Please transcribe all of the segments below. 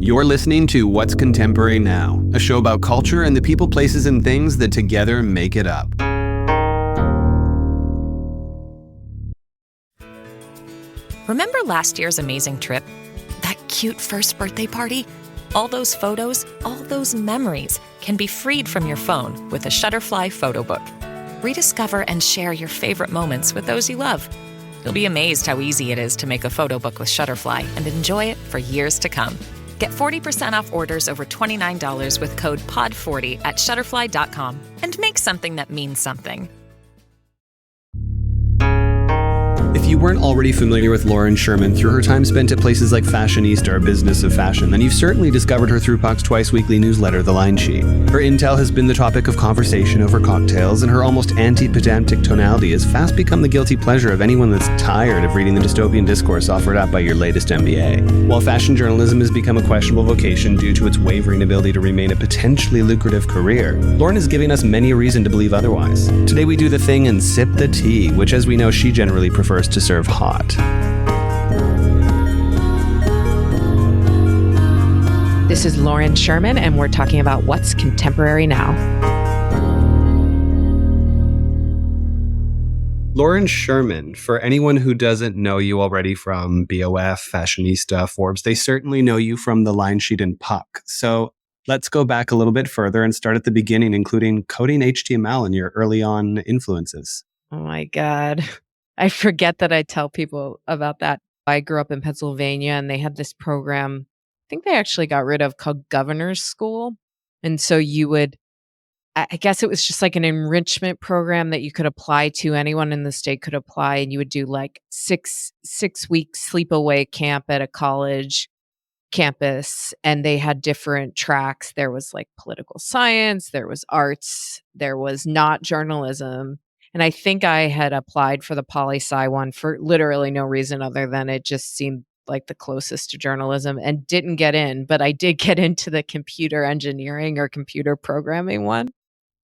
You're listening to What's Contemporary Now, a show about culture and the people, places, and things that together make it up. Remember last year's amazing trip? That cute first birthday party? All those photos, all those memories can be freed from your phone with a Shutterfly photo book. Rediscover and share your favorite moments with those you love. You'll be amazed how easy it is to make a photo book with Shutterfly and enjoy it for years to come. Get 40% off orders over $29 with code POD40 at Shutterfly.com and make something that means something. If you weren't already familiar with Lauren Sherman through her time spent at places like Fashionista or Business of Fashion, then you've certainly discovered her through Puck's twice-weekly newsletter, The Line Sheet. Her intel has been the topic of conversation over cocktails, and her almost anti-pedantic tonality has fast become the guilty pleasure of anyone that's tired of reading the dystopian discourse offered up by your latest MBA. While fashion journalism has become a questionable vocation due to its wavering ability to remain a potentially lucrative career, Lauren is giving us many a reason to believe otherwise. Today we do the thing and sip the tea, which, as we know, she generally prefers to serve hot. This is Lauren Sherman, and we're talking about what's contemporary now. Lauren Sherman, for anyone who doesn't know you already from BOF, Fashionista, Forbes, they certainly know you from The Line Sheet and Puck. So let's go back a little bit further and start at the beginning, including coding HTML and your early on influences. Oh my God. I forget that I tell people about that. I grew up in Pennsylvania and they had this program, I think they actually got rid of, called Governor's School. And so you would, I guess it was just like an enrichment program that you could apply to. Anyone in the state could apply, and you would do like six week sleepaway camp at a college campus. And they had different tracks. There was like political science, there was arts, there was not journalism. And I think I had applied for the poli-sci one for literally no reason other than it just seemed like the closest to journalism, and didn't get in, but I did get into the computer engineering or computer programming one.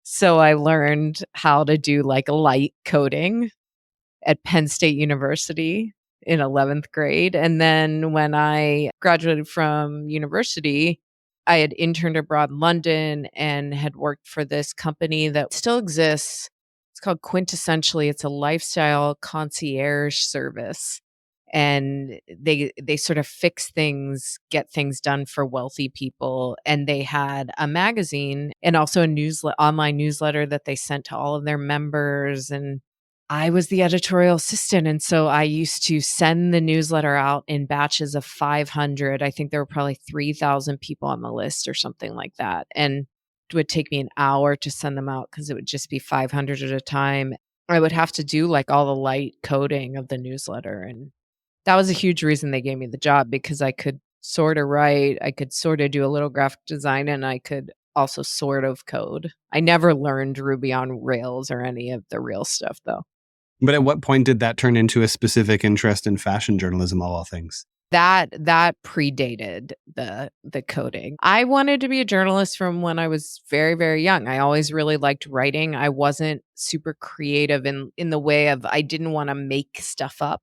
So I learned how to do like light coding at Penn State University in 11th grade. And then when I graduated from university, I had interned abroad in London and had worked for this company that still exists. It's called Quintessentially. It's a lifestyle concierge service. And they sort of fix things, get things done for wealthy people. And they had a magazine and also a online newsletter that they sent to all of their members. And I was the editorial assistant. And so I used to send the newsletter out in batches of 500. I think there were probably 3,000 people on the list or something like that. And it would take me an hour to send them out because it would just be 500 at a time. I would have to do like all the light coding of the newsletter. And that was a huge reason they gave me the job, because I could sort of write, I could sort of do a little graphic design, and I could also sort of code. I never learned Ruby on Rails or any of the real stuff, though. But at what point did that turn into a specific interest in fashion journalism, of all things? That predated the coding. I wanted to be a journalist from when I was very, very young. I always really liked writing. I wasn't super creative in the way of, I didn't want to make stuff up.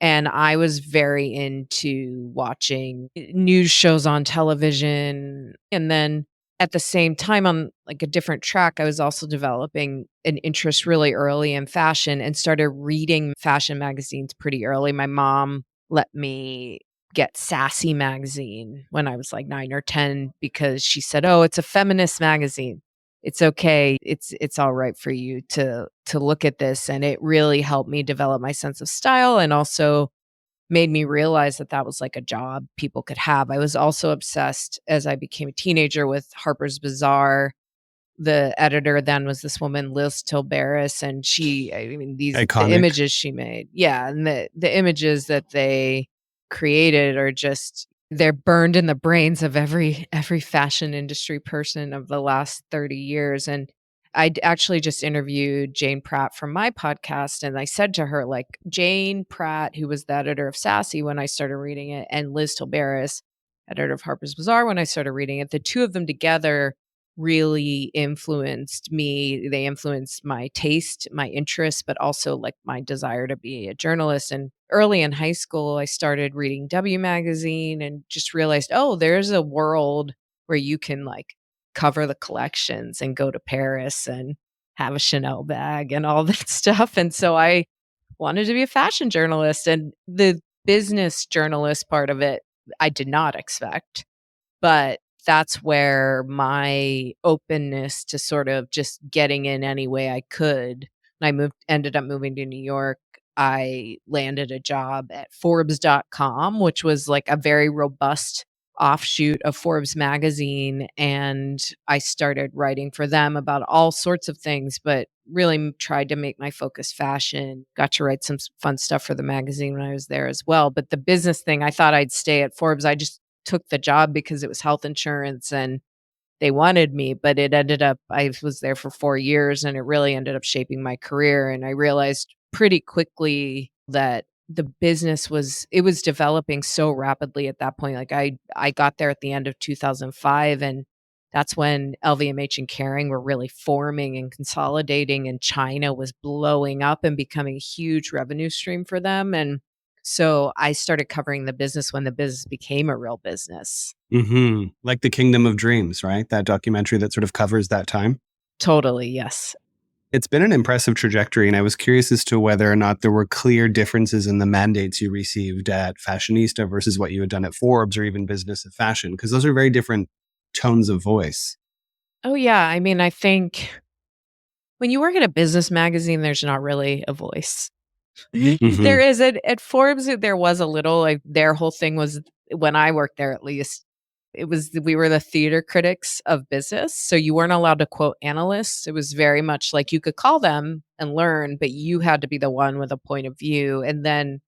And I was very into watching news shows on television. And then at the same time, on like a different track, I was also developing an interest really early in fashion and started reading fashion magazines pretty early. My mom let me get Sassy magazine when I was like 9 or 10 because she said, "Oh, it's a feminist magazine. It's okay. It's all right for you to look at this." And it really helped me develop my sense of style, and also made me realize that that was like a job people could have. I was also obsessed as I became a teenager with Harper's Bazaar. The editor then was this woman, Liz Tilberis, and the images she made. Yeah. And the images that they created are just, they're burned in the brains of every fashion industry person of the last 30 years. And I actually just interviewed Jane Pratt from my podcast, and I said to her, like, Jane Pratt, who was the editor of Sassy when I started reading it, and Liz Tilberis, editor of Harper's Bazaar when I started reading it, the two of them together really influenced me. They influenced my taste, my interest, but also like my desire to be a journalist. And early in high school, I started reading W Magazine and just realized, oh, there's a world where you can like cover the collections and go to Paris and have a Chanel bag and all that stuff. And so I wanted to be a fashion journalist, and the business journalist part of it, I did not expect. But that's where my openness to sort of just getting in any way I could. And ended up moving to New York. I landed a job at Forbes.com, which was like a very robust offshoot of Forbes magazine. And I started writing for them about all sorts of things, but really tried to make my focus fashion. Got to write some fun stuff for the magazine when I was there as well. But the business thing, I thought I'd stay at Forbes. I just took the job because it was health insurance and they wanted me, but it ended up, I was there for 4 years and it really ended up shaping my career. And I realized pretty quickly that the business it was developing so rapidly at that point. Like I got there at the end of 2005, and that's when LVMH and Kering were really forming and consolidating, and China was blowing up and becoming a huge revenue stream for them. And so I started covering the business when the business became a real business. Like The Kingdom of Dreams, right? That documentary that sort of covers that time. Totally, yes. It's been an impressive trajectory, and I was curious as to whether or not there were clear differences in the mandates you received at Fashionista versus what you had done at Forbes or even Business of Fashion, because those are very different tones of voice. Oh, yeah. I mean, I think when you work at a business magazine, there's not really a voice. There is at Forbes, there was a little, like their whole thing was, when I worked there at least, it was we were the theater critics of business. So you weren't allowed to quote analysts. It was very much like you could call them and learn, but you had to be the one with a point of view. And then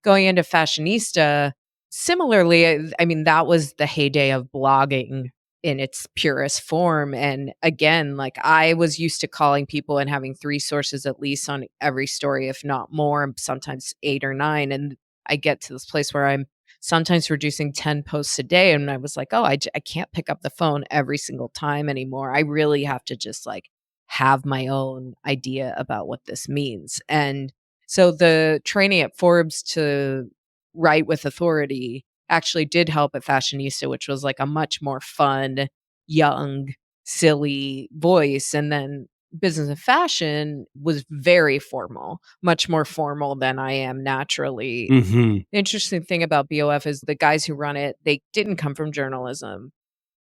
going into Fashionista, similarly, I mean, that was the heyday of blogging in its purest form. And again, like I was used to calling people and having 3 sources at least on every story, if not more, sometimes 8 or 9. And I get to this place where I'm sometimes producing 10 posts a day. And I was like, oh, I can't pick up the phone every single time anymore. I really have to just like have my own idea about what this means. And so the training at Forbes to write with authority actually did help at Fashionista, which was like a much more fun, young, silly voice. And then Business of Fashion was very formal, much more formal than I am naturally. The interesting thing about BOF is the guys who run it, they didn't come from journalism.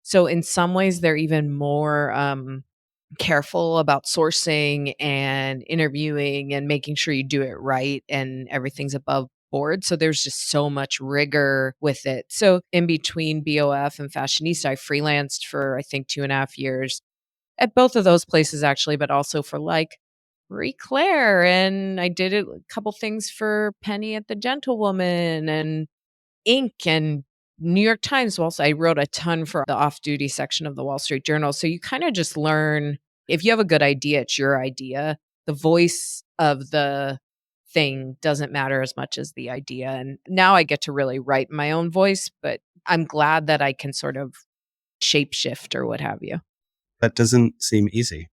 So in some ways, they're even more careful about sourcing and interviewing and making sure you do it right and everything's above board. So there's just so much rigor with it. So in between BOF and Fashionista, I freelanced for I think 2.5 years at both of those places actually, but also for like Marie Claire. And I did a couple things for Penny at the Gentlewoman and Inc. and New York Times. Also, I wrote a ton for the off-duty section of the Wall Street Journal. So you kind of just learn, if you have a good idea, it's your idea. The voice of the thing doesn't matter as much as the idea. And now I get to really write my own voice, but I'm glad that I can sort of shapeshift or what have you. That doesn't seem easy.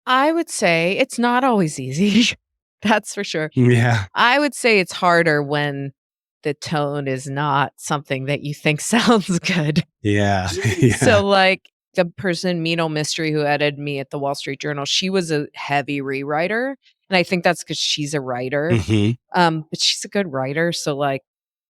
I would say it's not always easy. That's for sure. Yeah. I would say it's harder when the tone is not something that you think sounds good. Yeah. So like the person, Mino Mystery, who edited me at the Wall Street Journal, she was a heavy rewriter. And I think that's because she's a writer. But she's a good writer. So like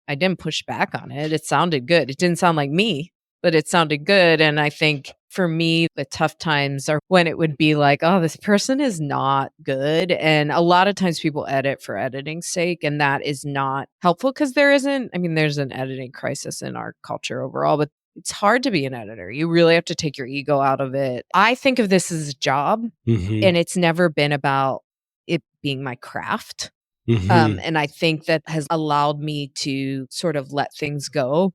I didn't push back on it. It sounded good. It didn't sound like me, but it sounded good. And I think for me, the tough times are when it would be like, oh, this person is not good. And a lot of times people edit for editing's sake, and that is not helpful because there's an editing crisis in our culture overall, but it's hard to be an editor. You really have to take your ego out of it. I think of this as a job, and it's never been about it being my craft. And I think that has allowed me to sort of let things go.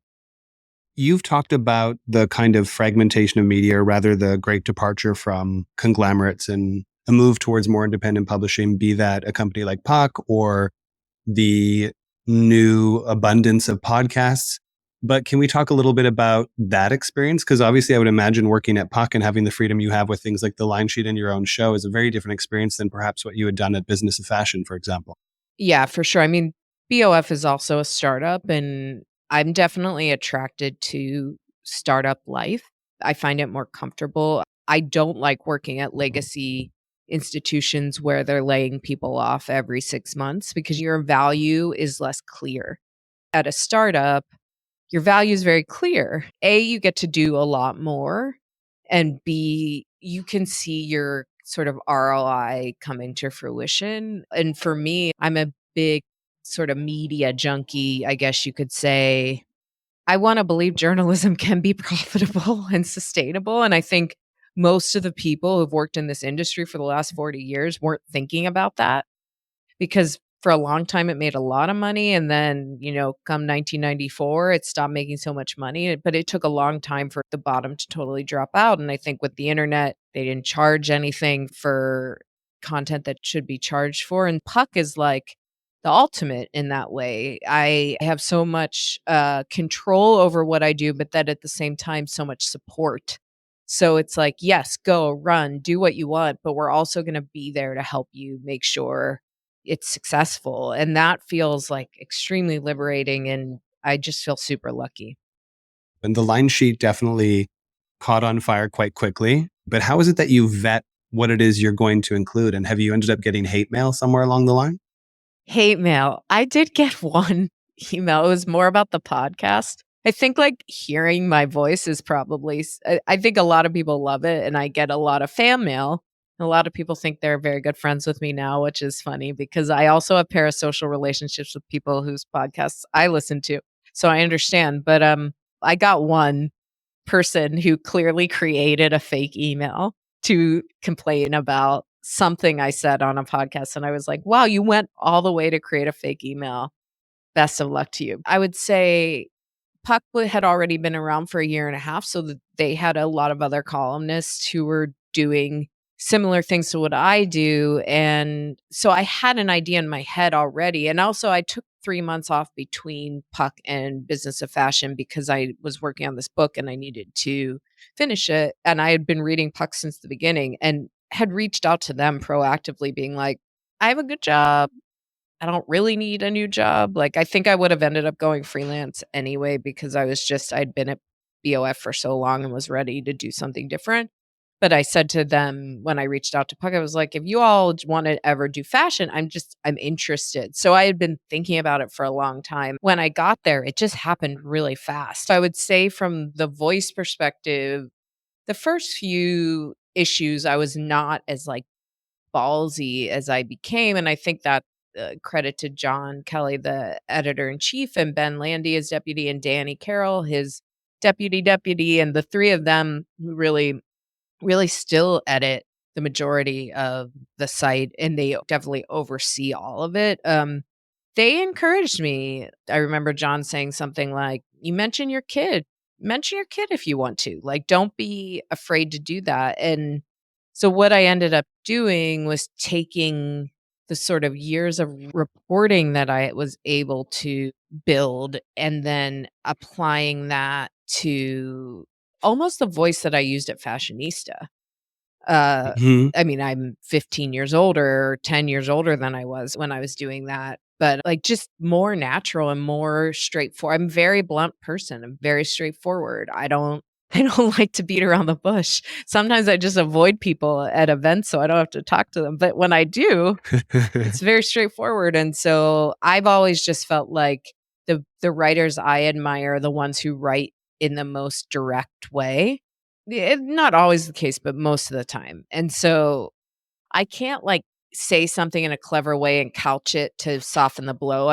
You've talked about the kind of fragmentation of media, or rather the great departure from conglomerates and a move towards more independent publishing, be that a company like Puck or the new abundance of podcasts. But can we talk a little bit about that experience? Because obviously, I would imagine working at Puck and having the freedom you have with things like the line sheet and your own show is a very different experience than perhaps what you had done at Business of Fashion, for example. Yeah, for sure. I mean, BOF is also a startup, and I'm definitely attracted to startup life. I find it more comfortable. I don't like working at legacy institutions where they're laying people off every 6 months because your value is less clear. At a startup, your value is very clear. A, you get to do a lot more, and B, you can see your sort of ROI coming to fruition. And for me, I'm a big sort of media junkie, I guess you could say. I want to believe journalism can be profitable and sustainable. And I think most of the people who've worked in this industry for the last 40 years weren't thinking about that because for a long time it made a lot of money, and then, come 1994 it stopped making so much money, but it took a long time for the bottom to totally drop out. And I think with the internet, they didn't charge anything for content that should be charged for, and Puck is like the ultimate in that way. I have so much control over what I do, but that at the same time so much support. So it's like, yes, go run, do what you want, but we're also going to be there to help you make sure it's successful, and that feels, like, extremely liberating, and I just feel super lucky. And the line sheet definitely caught on fire quite quickly. But how is it that you vet what it is you're going to include? And have you ended up getting hate mail somewhere along the line? Hate mail. I did get one email. It was more about the podcast. I think, like, hearing my voice is probably I think a lot of people love it, and I get a lot of fan mail. A lot of people think they're very good friends with me now, which is funny because I also have parasocial relationships with people whose podcasts I listen to. So I understand, but, I got one person who clearly created a fake email to complain about something I said on a podcast, and I was like, "Wow, you went all the way to create a fake email. Best of luck to you." I would say Puckwood had already been around for a year and a half, so that they had a lot of other columnists who were doing similar things to what I do, and so I had an idea in my head already, and also I took 3 months off between Puck and Business of Fashion because I was working on this book and I needed to finish it, and I had been reading Puck since the beginning and had reached out to them proactively being like, "I have a good job. I don't really need a new job." Like, I think I would have ended up going freelance anyway because I'd been at BOF for so long and was ready to do something different. But I said to them when I reached out to Puck, I was like, if you all want to ever do fashion, I'm interested. So I had been thinking about it for a long time. When I got there, it just happened really fast. I would say from the voice perspective, the first few issues, I was not as like ballsy as I became. And I think that credit to John Kelly, the editor in chief, and Ben Landy, his deputy, and Danny Carroll, his deputy, and the three of them who really still edit the majority of the site, and they definitely oversee all of it. They encouraged me. I remember John saying something like, "You mention your kid. Mention your kid if you want to. Like, don't be afraid to do that." And so what I ended up doing was taking the sort of years of reporting that I was able to build and then applying that to almost the voice that I used at Fashionista. Uh, Mhm. I mean, I'm 15 years older, 10 years older than I was when I was doing that, but, like, just more natural and more straightforward. I'm a very blunt person. I'm very straightforward. I don't like to beat around the bush. Sometimes I just avoid people at events so I don't have to talk to them, but when I do, it's very straightforward, and so I've always just felt like the writers I admire are the ones who write in the most direct way. Not always the case, but most of the time, and so I can't, like, say something in a clever way and couch it to soften the blow.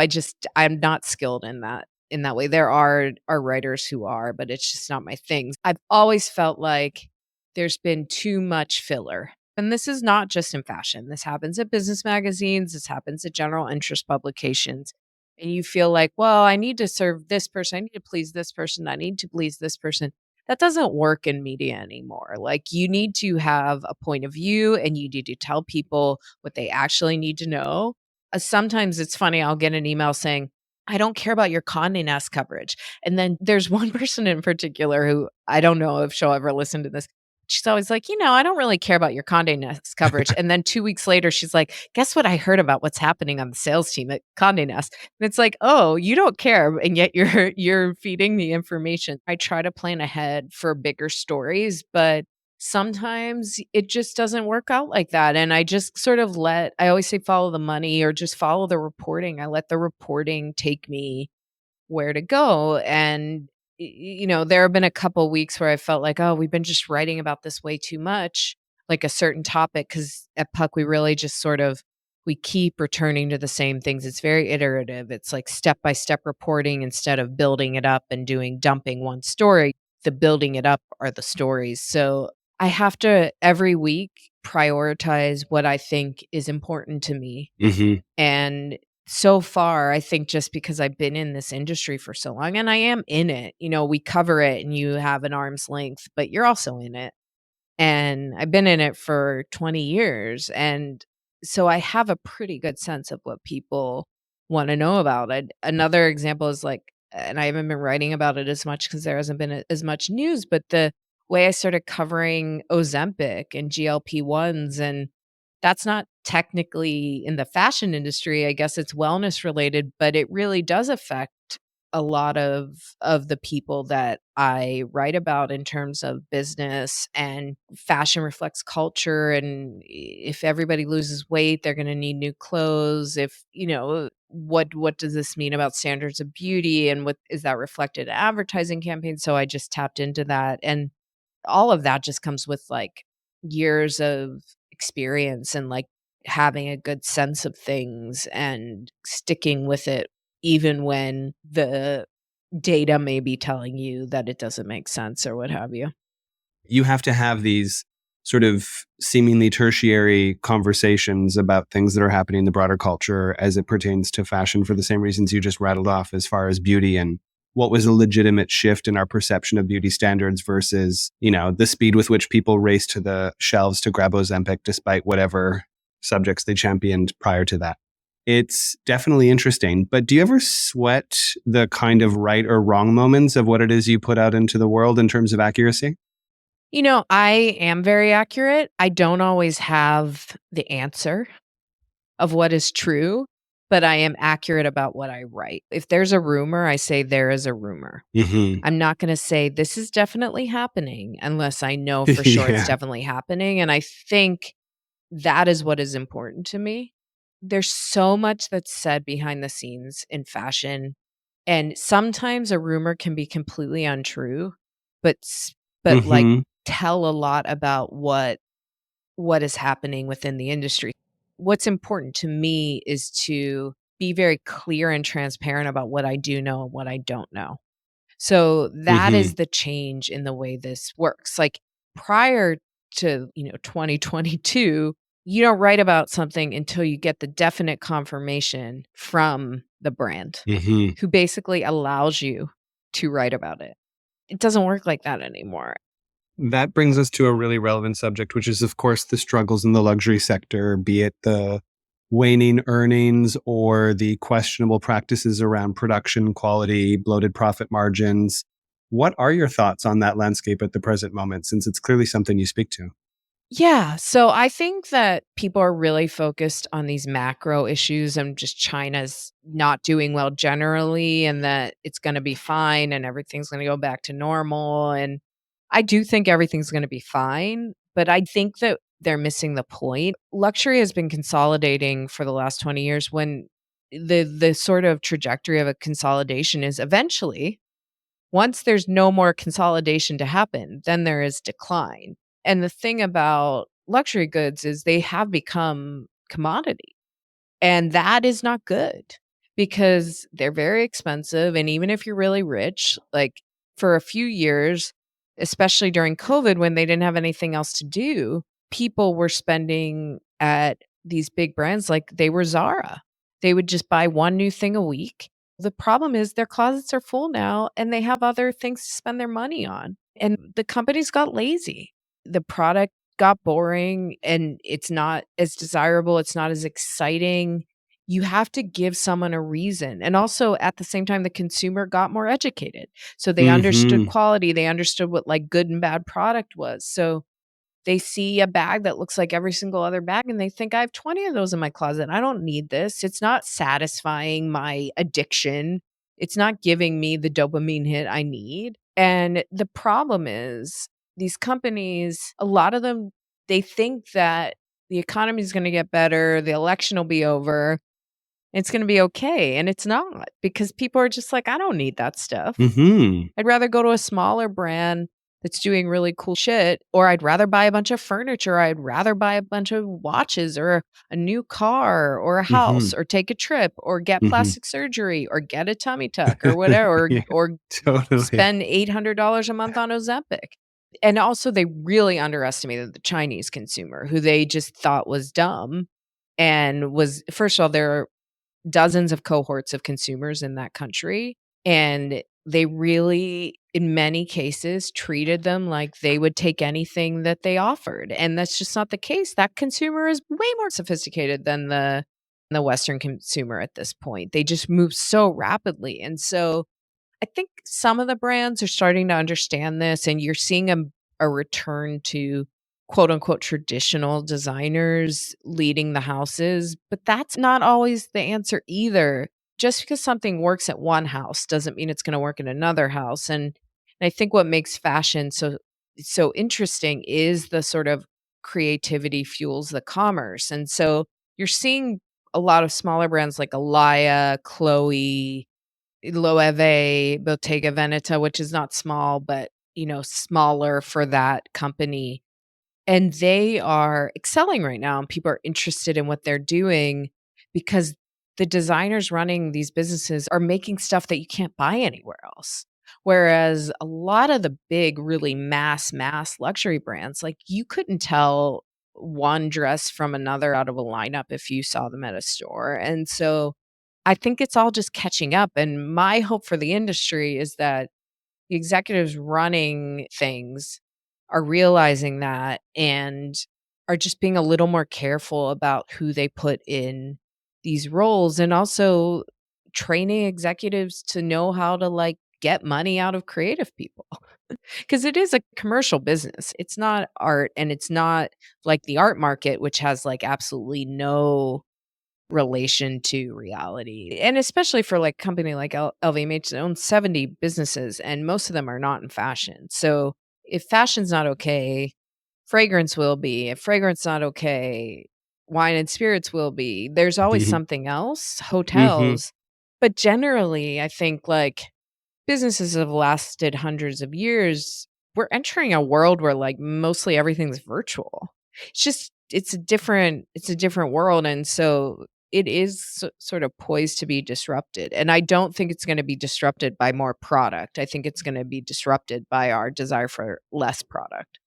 I'm not skilled in that way. There are writers who are, but it's just not my thing. I've always felt like there's been too much filler. And this is not just in fashion. This happens at business magazines, this happens at general interest publications. And you feel like, well, I need to serve this person, I need to please this person, I need to please this person. That doesn't work in media anymore. Like, you need to have a point of view and you need to tell people what they actually need to know. Sometimes it's funny, I'll get an email saying, I don't care about your Condé Nast coverage. And then there's one person in particular who I don't know if she'll ever listen to this. She's always like, I don't really care about your Condé Nast coverage. And then 2 weeks later, she's like, guess what I heard about what's happening on the sales team at Condé Nast? And it's like, oh, you don't care, and yet you're feeding the information. I try to plan ahead for bigger stories, but sometimes it just doesn't work out like that. And I just sort of I always say follow the money or just follow the reporting. I let the reporting take me where to go. And, there have been a couple weeks where I felt like, oh, we've been just writing about this way too much, like a certain topic. Cause at Puck, we really just we keep returning to the same things. It's very iterative. It's like step by step reporting instead of building it up and dumping one story. The building it up are the stories. So I have to every week prioritize what I think is important to me. Mm-hmm. And so far, I think just because I've been in this industry for so long and I am in it, we cover it and you have an arm's length, but you're also in it. And I've been in it for 20 years. And so I have a pretty good sense of what people want to know about it. Another example is like, and I haven't been writing about it as much because there hasn't been as much news, but the way I started covering Ozempic and GLP-1s, and that's not technically in the fashion industry. I guess it's wellness related, but it really does affect a lot of the people that I write about in terms of business, and fashion reflects culture. And if everybody loses weight, they're going to need new clothes. If, what does this mean about standards of beauty, and what is that reflected in advertising campaigns? So I just tapped into that. And all of that just comes with like years of experience and like having a good sense of things and sticking with it even when the data may be telling you that it doesn't make sense or what have you. You have to have these sort of seemingly tertiary conversations about things that are happening in the broader culture as it pertains to fashion for the same reasons you just rattled off as far as beauty and what was a legitimate shift in our perception of beauty standards versus, the speed with which people raced to the shelves to grab Ozempic despite whatever subjects they championed prior to that. It's definitely interesting, but do you ever sweat the kind of right or wrong moments of what it is you put out into the world in terms of accuracy? I am very accurate. I don't always have the answer of what is true, but I am accurate about what I write. If there's a rumor, I say there is a rumor. Mm-hmm. I'm not going to say this is definitely happening unless I know for sure it's definitely happening. And I think that is what is important to me. There's so much that's said behind the scenes in fashion, and sometimes a rumor can be completely untrue, but like Mm-hmm. tell a lot about what is happening within the industry. What's important to me is to be very clear and transparent about what I do know and what I don't know. So that Mm-hmm. is the change in the way this works. Like prior to, 2022, you don't write about something until you get the definite confirmation from the brand Mm-hmm. who basically allows you to write about it. It doesn't work like that anymore. That brings us to a really relevant subject, which is, of course, the struggles in the luxury sector, be it the waning earnings or the questionable practices around production quality, bloated profit margins. What are your thoughts on that landscape at the present moment, since it's clearly something you speak to? Yeah. So I think that people are really focused on these macro issues and just China's not doing well generally, and that it's going to be fine and everything's going to go back to normal. And I do think everything's going to be fine, but I think that they're missing the point. Luxury has been consolidating for the last 20 years, when the sort of trajectory of a consolidation is eventually, once there's no more consolidation to happen, then there is decline. And the thing about luxury goods is they have become commodity. And that is not good because they're very expensive. And even if you're really rich, like for a few years, especially during COVID when they didn't have anything else to do, people were spending at these big brands like they were Zara. They would just buy one new thing a week. The problem is their closets are full now and they have other things to spend their money on. And the companies got lazy. The product got boring and it's not as desirable. It's not as exciting. you have to give someone a reason. And also at the same time, the consumer got more educated. So they understood Mhm. quality, they understood what like good and bad product was. So they see a bag that looks like every single other bag and they think I have 20 of those in my closet. I don't need this. It's not satisfying my addiction. It's not giving me the dopamine hit I need. And the problem is these companies, a lot of them, they think that the economy is going to get better, the election will be over, it's going to be okay. And it's not, because people are just like, I don't need that stuff. Mhm. I'd rather go to a smaller brand that's doing really cool shit, or I'd rather buy a bunch of furniture. I'd rather buy a bunch of watches or a new car or a house Mhm. or take a trip or get Mhm. plastic surgery or get a tummy tuck or whatever, Yeah, or totally. spend $800 a month on Ozempic. And also, they really underestimated the Chinese consumer, who they just thought was dumb and was, first of all, there are dozens of cohorts of consumers in that country, and they really, in many cases, treated them like they would take anything that they offered, and that's just not the case. That consumer is way more sophisticated than the Western consumer at this point. They just move so rapidly, and so I think some of the brands are starting to understand this, and you're seeing a return to quote unquote traditional designers leading the houses, but that's not always the answer either. Just because something works at one house doesn't mean it's going to work in another house. And I think what makes fashion so interesting is the sort of creativity fuels the commerce. And so you're seeing a lot of smaller brands like Alaya, Chloe, Loewe, Bottega Veneta, which is not small, but, smaller for that company. And they are excelling right now, and people are interested in what they're doing because the designers running these businesses are making stuff that you can't buy anywhere else. Whereas a lot of the big, really mass luxury brands, like you couldn't tell one dress from another out of a lineup if you saw them at a store. And so I think it's all just catching up. And my hope for the industry is that the executives running things are realizing that and are just being a little more careful about who they put in these roles, and also training executives to know how to like get money out of creative people, because it is a commercial business. It's not art, and it's not like the art market, which has like absolutely no relation to reality. And especially for like a company like LVMH that owns 70 businesses, and most of them are not in fashion. So if fashion's not okay, fragrance will be. If fragrance not okay, wine and spirits will be. There's always Mhm. something else, Mhm. hotels. But generally, I think like businesses have lasted hundreds of years. We're entering a world where like mostly everything's virtual. It's a different world, and so it is sort of poised to be disrupted. And I don't think it's going to be disrupted by more product. I think it's going to be disrupted by our desire for less product.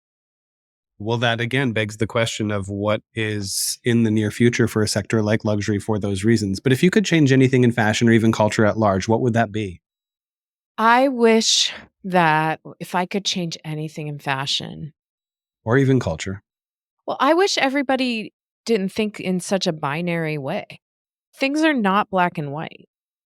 Well, that again begs the question of what is in the near future for a sector like luxury for those reasons. But if you could change anything in fashion or even culture at large, what would that be? I wish that if I could change anything in fashion, Or even culture? well, I wish everybody didn't think in such a binary way. Things are not black and white.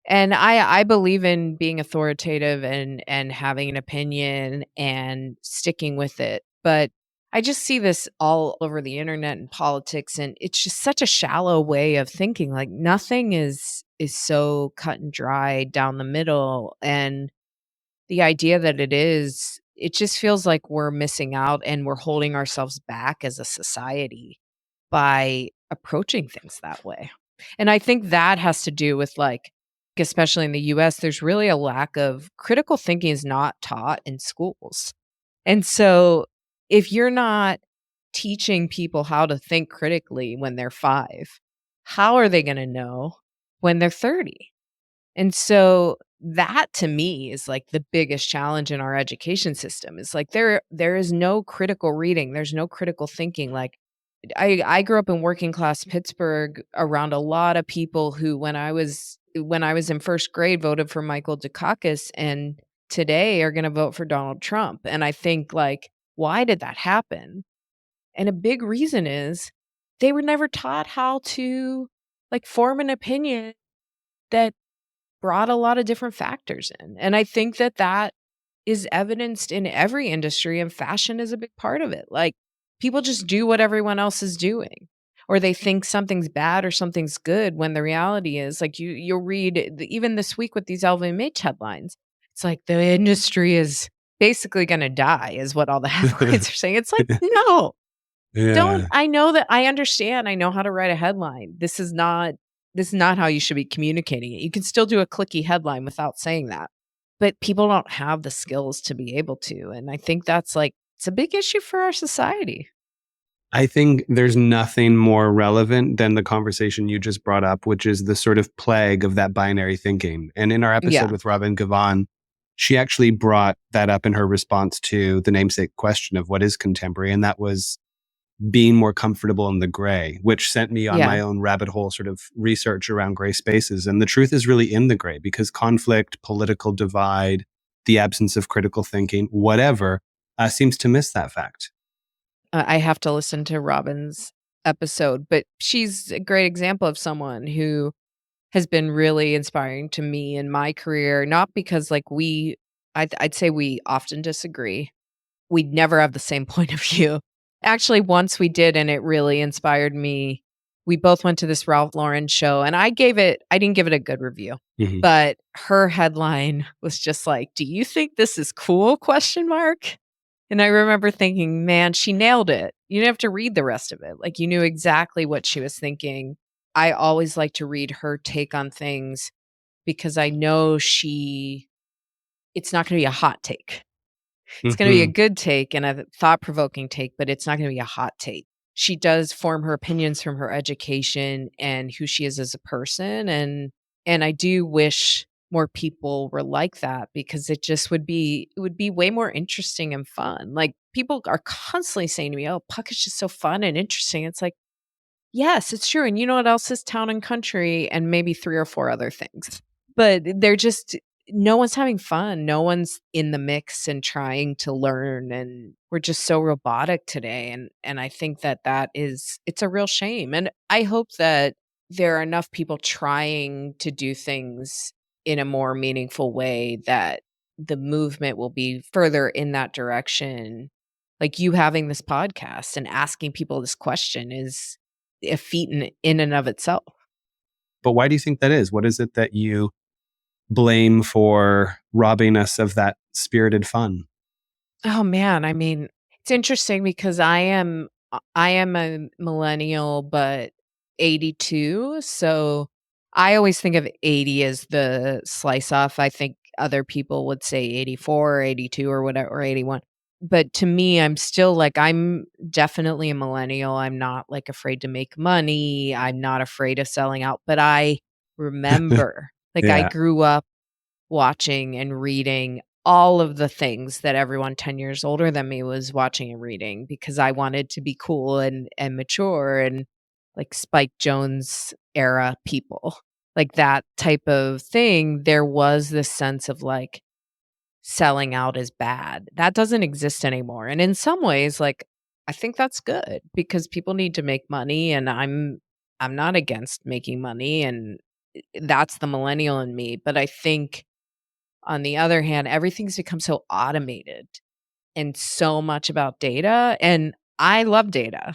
And I believe in being authoritative and having an opinion and sticking with it. But I just see this all over the internet and politics, and it's just such a shallow way of thinking. Like nothing is so cut and dry down the middle. And the idea that it just feels like we're missing out and we're holding ourselves back as a society by approaching things that way. And I think that has to do with like, especially in the US, there's really a lack of critical thinking is not taught in schools. And so if you're not teaching people how to think critically when they're 5, how are they going to know when they're 30? And so that to me is like the biggest challenge in our education system. Is like there is no critical reading, there's no critical thinking. Like I grew up in working class Pittsburgh around a lot of people who when I was in first grade voted for Michael Dukakis, and today are going to vote for Donald Trump. And I think like, why did that happen? And a big reason is they were never taught how to like form an opinion that brought a lot of different factors in. And I think that that is evidenced in every industry, and fashion is a big part of it. Like, people just do what everyone else is doing, or they think something's bad or something's good when the reality is, like, you'll read even this week with these LVMH headlines. It's like the industry is basically going to die, is what all the headlines are saying. It's like, no, don't. Yeah. I know that I understand. I know how to write a headline. This is not how you should be communicating it. You can still do a clicky headline without saying that. But people don't have the skills to be able to. And I think that's like, it's a big issue for our society. I think there's nothing more relevant than the conversation you just brought up, which is the sort of plague of that binary thinking. And in our episode Yeah. with Robin Gavon, she actually brought that up in her response to the namesake question of what is contemporary. And that was being more comfortable in the gray, which sent me on Yeah. my own rabbit hole sort of research around gray spaces. And the truth is really in the gray, because conflict, political divide, the absence of critical thinking, whatever, seems to miss that fact. I have to listen to Robin's episode, but she's a great example of someone who has been really inspiring to me in my career, not because like I'd say we often disagree. We'd never have the same point of view. Actually, once we did, and it really inspired me. We both went to this Ralph Lauren show, and I didn't give it a good review, Mhm. but her headline was just like, "Do you think this is cool?" Question mark. And I remember thinking, man, she nailed it. You didn't have to read the rest of it. Like, you knew exactly what she was thinking. I always like to read her take on things because I know it's not going to be a hot take. It's gonna be a Mhm. good take and a thought-provoking take, but it's not gonna be a hot take. She does form her opinions from her education and who she is as a person, and I do wish more people were like that, because it would be way more interesting and fun. Like, people are constantly saying to me, "Oh, Puck is just so fun and interesting." It's like, yes, it's true, and you know what else is Town and Country, and maybe 3 or 4 other things. But they're just no one's having fun, no one's in the mix and trying to learn, and we're just so robotic today, and I think that it's a real shame, and I hope that there are enough people trying to do things in a more meaningful way that the movement will be further in that direction. Like, you having this podcast and asking people this question is a feat in and of itself. But why do you think that is? What is it that you blame for robbing us of that spirited fun? Oh man, I mean, it's interesting because I am a millennial, but 82, so I always think of 80 as the slice off. I think other people would say 84 or 82 or whatever, or 81. But to me, I'm still like, I'm definitely a millennial. I'm not like afraid to make money. I'm not afraid of selling out, but I remember, like, I Yeah. grew up watching and reading all of the things that everyone 10 years older than me was watching and reading, because I wanted to be cool and mature and like Spike Jones era people. Like that type of thing, there was this sense of like selling out is bad. That doesn't exist anymore. And in some ways, like, I think that's good because people need to make money, and I'm not against making money, and that's the millennial in me. But I think on the other hand, everything's become so automated and so much about data, and I love data.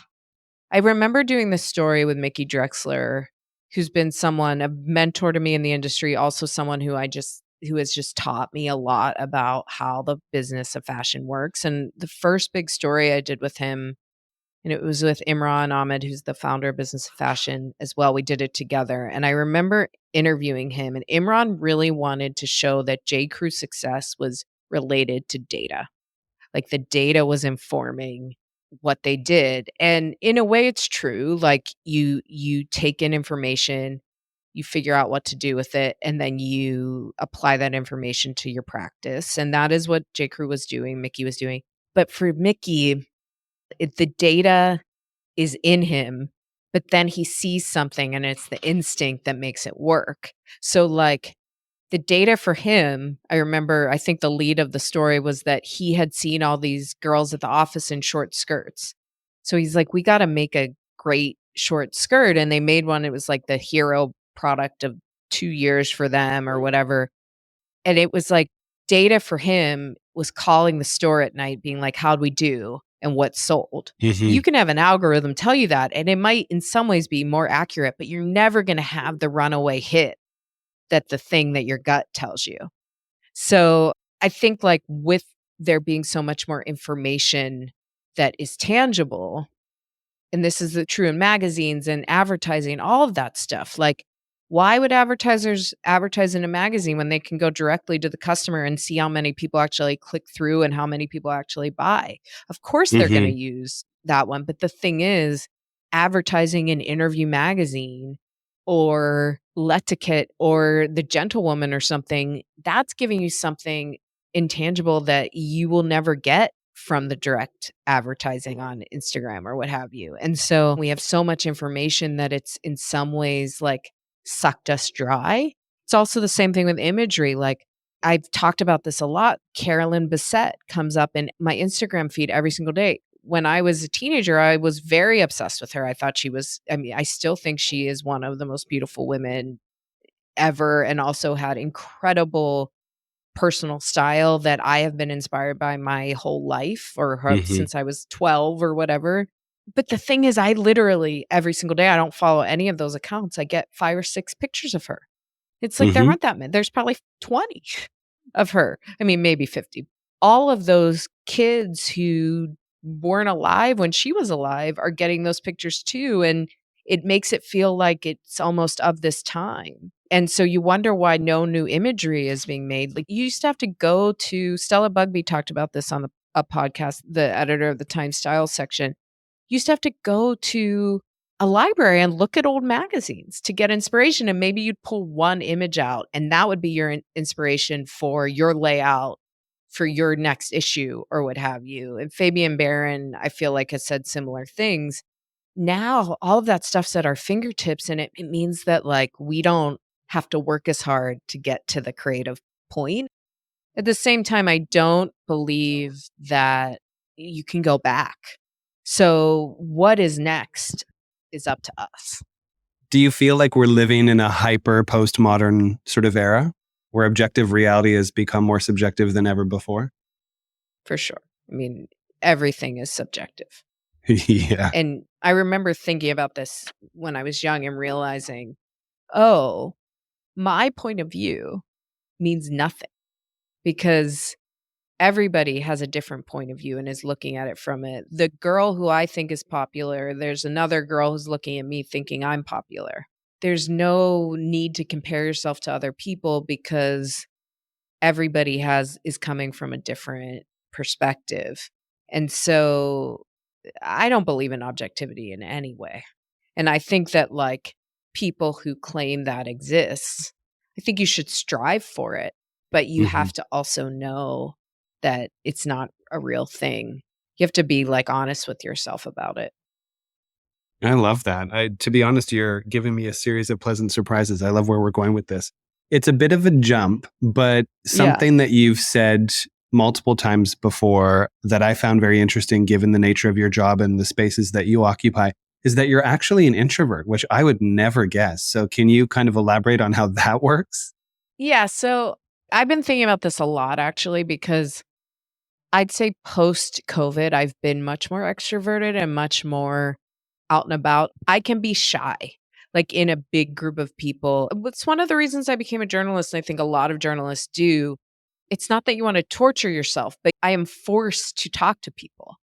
I remember doing this story with Mickey Drexler, who's been someone, a mentor to me in the industry, also someone who has just taught me a lot about how the business of fashion works. And the first big story I did with him, and it was with Imran Ahmed, who's the founder of Business of Fashion as well. We did it together. And I remember interviewing him, and Imran really wanted to show that J. Crew's success was related to data. Like, the data was informing what they did. And in a way, it's true. Like, you take in information, you figure out what to do with it, and then you apply that information to your practice. And that is what J. Crew was doing, Mickey was doing. But for Mickey, the data is in him, but then he sees something and it's the instinct that makes it work. So, like, the data for him, I remember, I think the lead of the story was that he had seen all these girls at the office in short skirts. So he's like, we got to make a great short skirt, and they made one. It was like the hero product of 2 years for them or whatever. And it was like data for him was calling the store at night being like, how'd we do and what sold? Hmm. You can have an algorithm tell you that, and it might in some ways be more accurate, but you're never going to have the runaway hit that the thing that your gut tells you. So I think like with there being so much more information that is tangible, and this is the true in magazines and advertising, all of that stuff. Like, why would advertisers advertise in a magazine when they can go directly to the customer and see how many people actually click through and how many people actually buy? Of course, they're going to Hmm. use that one. But the thing is, advertising in Interview Magazine or Letiquette or The Gentlewoman or something, that's giving you something intangible that you will never get from the direct advertising on Instagram or what have you. And so we have so much information that it's in some ways like sucked us dry. It's also the same thing with imagery. Like I've talked about this a lot. Carolyn Bessette comes up in my Instagram feed every single day. When I was a teenager, I was very obsessed with her. I thought she was, I mean, I still think she is one of the most beautiful women ever and also had incredible personal style that I have been inspired by my whole life Hmm. since I was 12 or whatever. But the thing is, I literally every single day, I don't follow any of those accounts. I get 5 or 6 pictures of her. It's like there Hmm. aren't that many. There's probably 20 of her. I mean, maybe 50. All of those kids who weren't alive when she was alive are getting those pictures too. And it makes it feel like it's almost of this time. And so you wonder why no new imagery is being made. Like you used to have to go to Stella Bugby talked about this on a podcast, the editor of the Time Style section. You used to have to go to a library and look at old magazines to get inspiration. And maybe you'd pull one image out, and that would be your inspiration for your layout for your next issue or what have you. And Fabian Barron, I feel like, has said similar things. Now, all of that stuff's at our fingertips, and it means that like we don't have to work as hard to get to the creative point. At the same time, I don't believe that you can go back. So, what is next is up to us. Do you feel like we're living in a hyper postmodern sort of era where objective reality has become more subjective than ever before? For sure. I mean, everything is subjective. Yeah. And I remember thinking about this when I was young and realizing, oh, my point of view means nothing because everybody has a different point of view and is looking at it from it. The girl who I think is popular, there's another girl who's looking at me thinking I'm popular. There's no need to compare yourself to other people because everybody is coming from a different perspective. And so I don't believe in objectivity in any way. And I think that like people who claim that exists, I think you should strive for it, but you Hmm. have to also know that it's not a real thing. You have to be like honest with yourself about it. I love that. To be honest, you're giving me a series of pleasant surprises. I love where we're going with this. It's a bit of a jump, but Yeah. something that you've said multiple times before that I found very interesting, given the nature of your job and the spaces that you occupy, is that you're actually an introvert, which I would never guess. So, can you kind of elaborate on how that works? Yeah. So I've been thinking about this a lot actually, because I'd say post COVID, I've been much more extroverted and much more out and about. I can be shy, like in a big group of people. It's one of the reasons I became a journalist. And I think a lot of journalists do. It's not that you want to torture yourself, but I am forced to talk to people.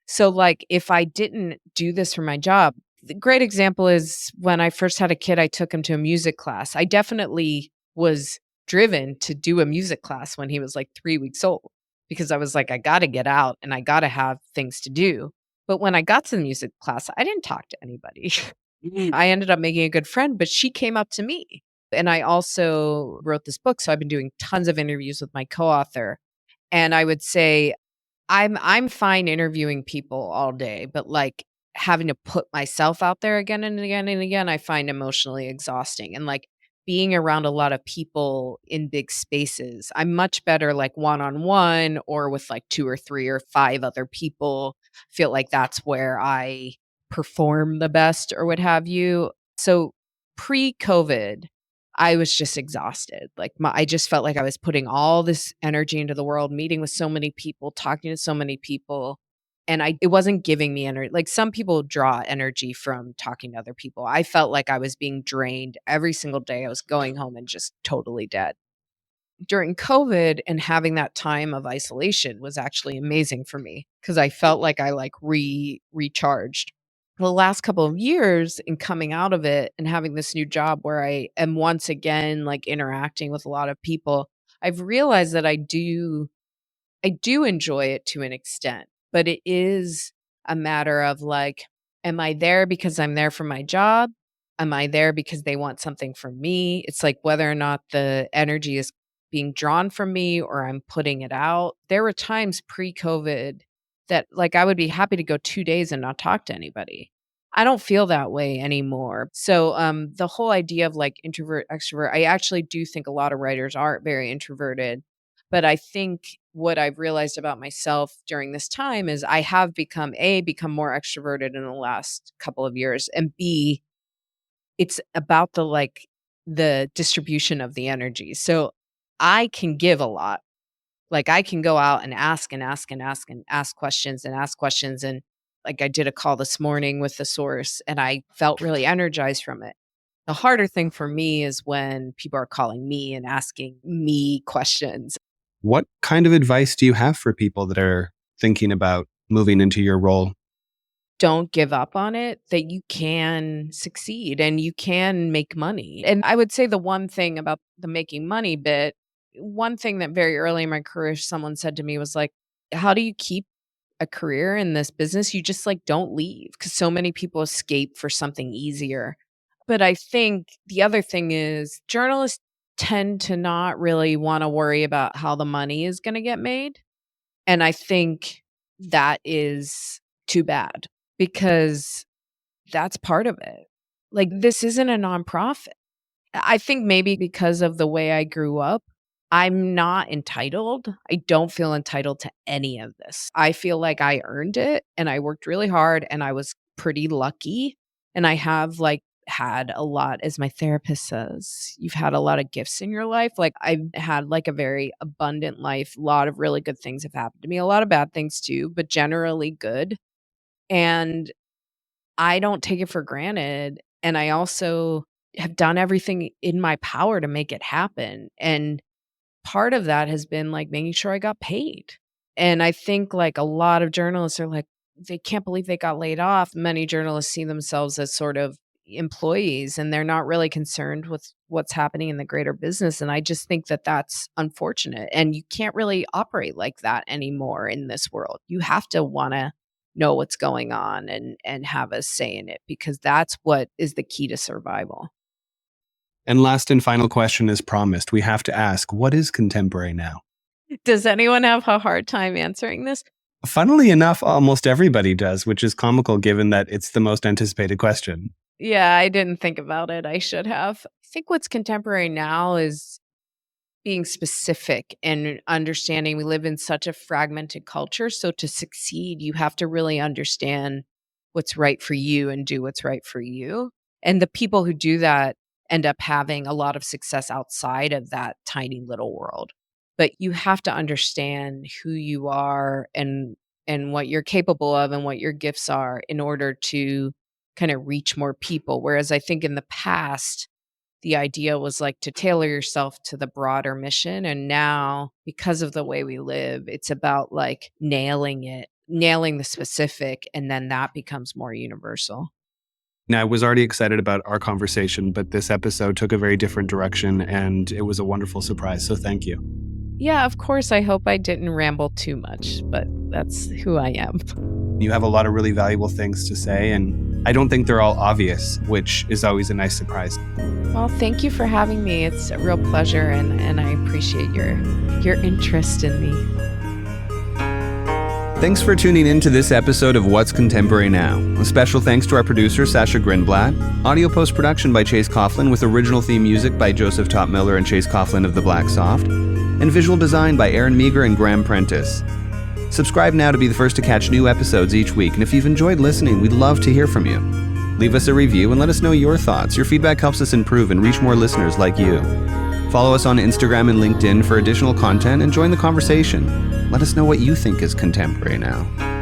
So, like, if I didn't do this for my job, the great example is when I first had a kid, I took him to a music class. I definitely was driven to do a music class when he was like 3 weeks old because I was like, I got to get out and I got to have things to do. But when I got to the music class, I didn't talk to anybody. I ended up making a good friend, but she came up to me. And I also wrote this book. So I've been doing tons of interviews with my co author. And I would say, I'm fine interviewing people all day, but like having to put myself out there again and again and again, I find emotionally exhausting. And like being around a lot of people in big spaces, I'm much better like one on one or with like 2 or 3 or 5 other people. Feel like that's where I perform the best or what have you. So pre-COVID, I was just exhausted. Like I just felt like I was putting all this energy into the world, meeting with so many people, talking to so many people, and it wasn't giving me energy. Like some people draw energy from talking to other people. I felt like I was being drained every single day. I was going home and just totally dead. During COVID and having that time of isolation was actually amazing for me because I felt like I recharged. The last couple of years in coming out of it and having this new job where I am once again like interacting with a lot of people, I've realized that I do enjoy it to an extent, but it is a matter of like, am I there because I'm there for my job? Am I there because they want something from me? It's like whether or not the energy is being drawn from me or I'm putting it out. There were times pre-COVID that like I would be happy to go 2 days and not talk to anybody. I don't feel that way anymore. So the whole idea of like introvert, extrovert, I actually do think a lot of writers are very introverted. But I think what I've realized about myself during this time is I have become more extroverted in the last couple of years, and B, it's about the distribution of the energy. So I can give a lot. Like I can go out and ask and ask and ask and ask questions and ask questions. And like I did a call this morning with the source and I felt really energized from it. The harder thing for me is when people are calling me and asking me questions. What kind of advice do you have for people that are thinking about moving into your role? Don't give up on it, that you can succeed and you can make money. And I would say the one thing about the making money bit, one thing that very early in my career, someone said to me was like, how do you keep a career in this business? You just like don't leave because so many people escape for something easier. But I think the other thing is journalists tend to not really want to worry about how the money is going to get made. And I think that is too bad because that's part of it. Like, this isn't a nonprofit. I think maybe because of the way I grew up, I'm not entitled. I don't feel entitled to any of this. I feel like I earned it and I worked really hard and I was pretty lucky. And I have like had a lot, as my therapist says, you've had a lot of gifts in your life. Like I've had like a very abundant life. A lot of really good things have happened to me, a lot of bad things too, but generally good. And I don't take it for granted. And I also have done everything in my power to make it happen. And part of that has been like making sure I got paid. And I think like a lot of journalists are like, they can't believe they got laid off. Many journalists see themselves as sort of employees and they're not really concerned with what's happening in the greater business. And I just think that that's unfortunate. And you can't really operate like that anymore in this world. You have to want to know what's going on and have a say in it because that's what is the key to survival. And last and final question, as promised, we have to ask, what is contemporary now? Does anyone have a hard time answering this? Funnily enough, almost everybody does, which is comical given that it's the most anticipated question. Yeah, I didn't think about it. I should have. I think what's contemporary now is being specific and understanding we live in such a fragmented culture. So to succeed, you have to really understand what's right for you and do what's right for you. And the people who do that end up having a lot of success outside of that tiny little world. But you have to understand who you are and what you're capable of and what your gifts are in order to kind of reach more people. Whereas I think in the past, the idea was like to tailor yourself to the broader mission. And now, because of the way we live, it's about like nailing the specific, and then that becomes more universal. Now, I was already excited about our conversation, but this episode took a very different direction and it was a wonderful surprise. So thank you. Yeah, of course. I hope I didn't ramble too much, but that's who I am. You have a lot of really valuable things to say, and I don't think they're all obvious, which is always a nice surprise. Well, thank you for having me. It's a real pleasure, and I appreciate your interest in me. Thanks for tuning in to this episode of What's Contemporary Now. A special thanks to our producer, Sasha Grinblatt. Audio post-production by Chase Coughlin with original theme music by Joseph Topp-Miller and Chase Coughlin of The Black Soft. And visual design by Aaron Meager and Graham Prentice. Subscribe now to be the first to catch new episodes each week, and if you've enjoyed listening, we'd love to hear from you. Leave us a review and let us know your thoughts. Your feedback helps us improve and reach more listeners like you. Follow us on Instagram and LinkedIn for additional content and join the conversation. Let us know what you think is contemporary now.